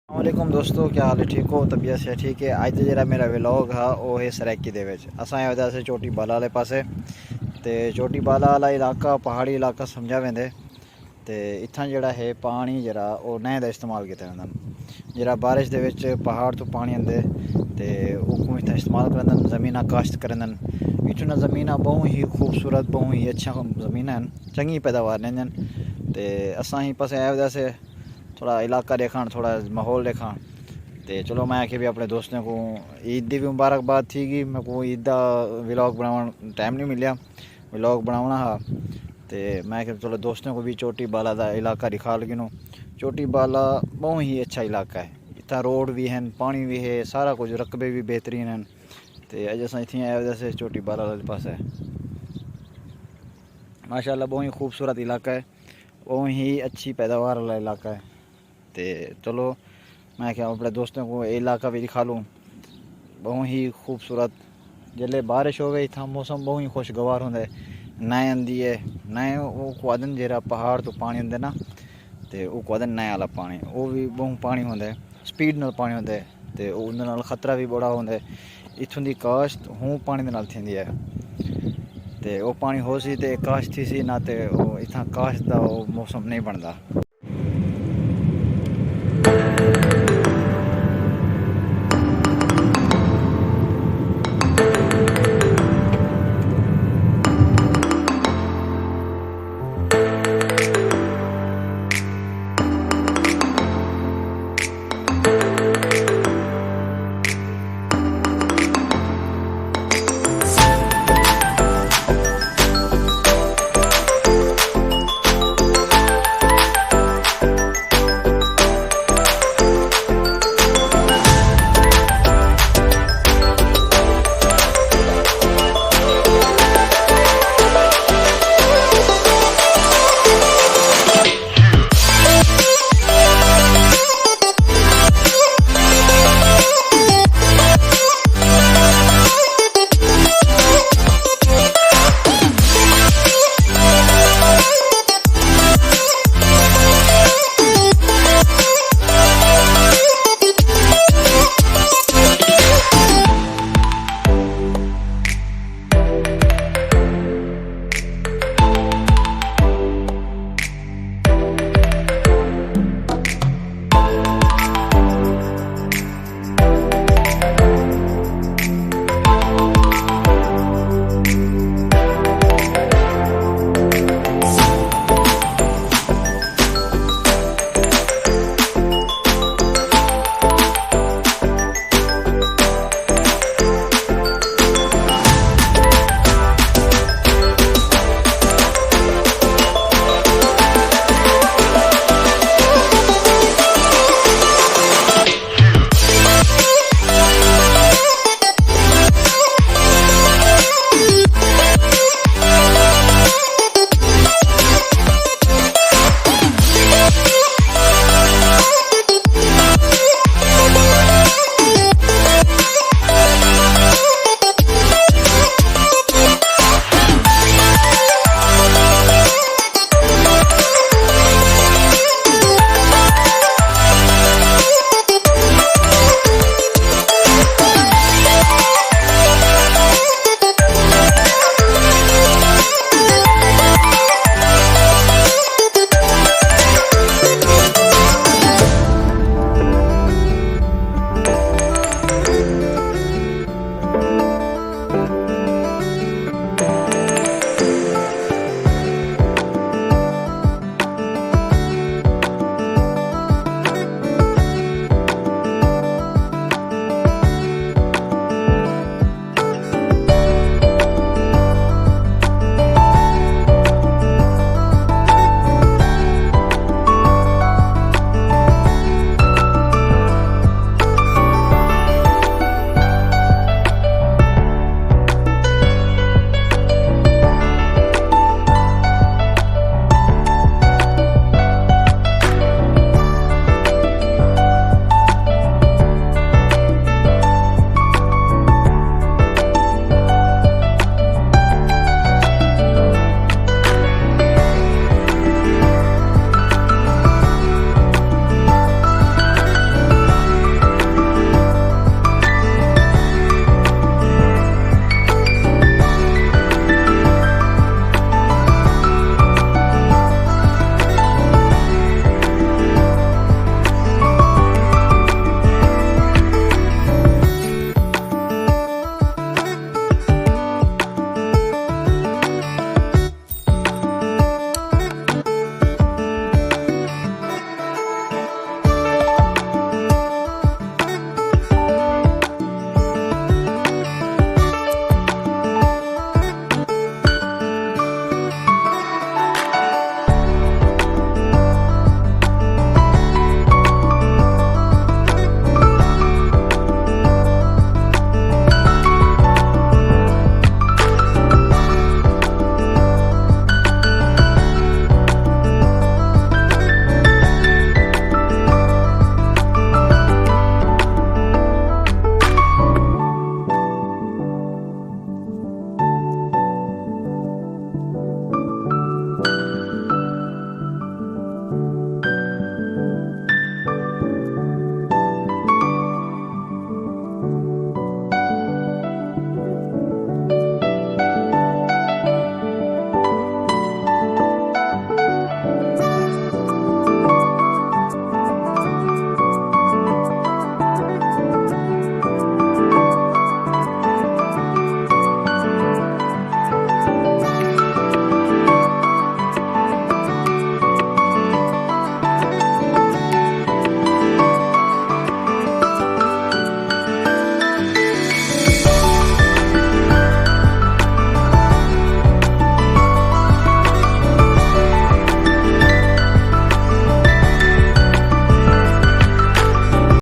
अस्सलामुअलैकुम दोस्तों, क्या हाल है? ठीक हो? तबीयत से ठीक है? अज जो मेरा व्लॉग है वो है सरैकी दे विच। असां आए वजह से चोटी बाला वाले पासे ते चोटी बाला वाला इलाका पहाड़ी इलाका समझा वेंदे ते इत्थां जेह्ड़ा है पानी जेह्ड़ा ओह् नैं दा इस्तेमाल कीता जंदा। जेह्ड़ा बारिश दे विच पहाड़ तो पानी आंदे ते ओह् इत्थां इस्तेमाल करदे न, ज़मीनां काश्त करदे न। इत्थूं ज़मीनां बहुत ही खूबसूरत, बहुत ही अच्छा ज़मीनां हैं, चंगी पैदावार लैंदे न। ते असां ही पासे आए वजह से थोड़ा इलाका देखा, थोड़ा माहौल देखा। तो चलो मैं आखिर भी अपने दोस्तों को ईद की भी मुबारकबाद थी कि मैं को ईद का व्लॉग बनाने टाइम नहीं मिलिया, व्लॉग बनाना हा। तो मैं चलो दोस्तों को भी चोटी बाला का इलाका दिखा लगी। चोटी बाला बहुत ही अच्छा इलाका है। इतना रोड भी हैं, पानी भी है, सारा कुछ, रकबे भी बेहतरीन हैं। तो अज अस इतनी आए वजह से चोटी बाला वाले पास है। माशाल्लाह बहुत ही खूबसूरत इलाका है, बहुत ही अच्छी पैदावार वाला इलाका है। तो चलो मैं क्या अपने दोस्तों को ये इलाका भी दिखा लूँ। बहुत ही खूबसूरत, जल्ले बारिश हो गई था मौसम बहुत ही खुशगवार होंगे। नए आंदी है, नए वो कुआदन जरा पहाड़ तो पानी आंदे ना, तो वो कुआदन नए वाला पानी, वो भी बहुत पानी होंगे, स्पीड नाल पानी होंगे। तो उन्हें खतरा भी बड़ा होंगे। इत्थों की काश्त हूँ पानी नाल थी है, तो वो पानी हो सी तो काश्त थी सी ना, तो इतना काश्त का मौसम नहीं बनता।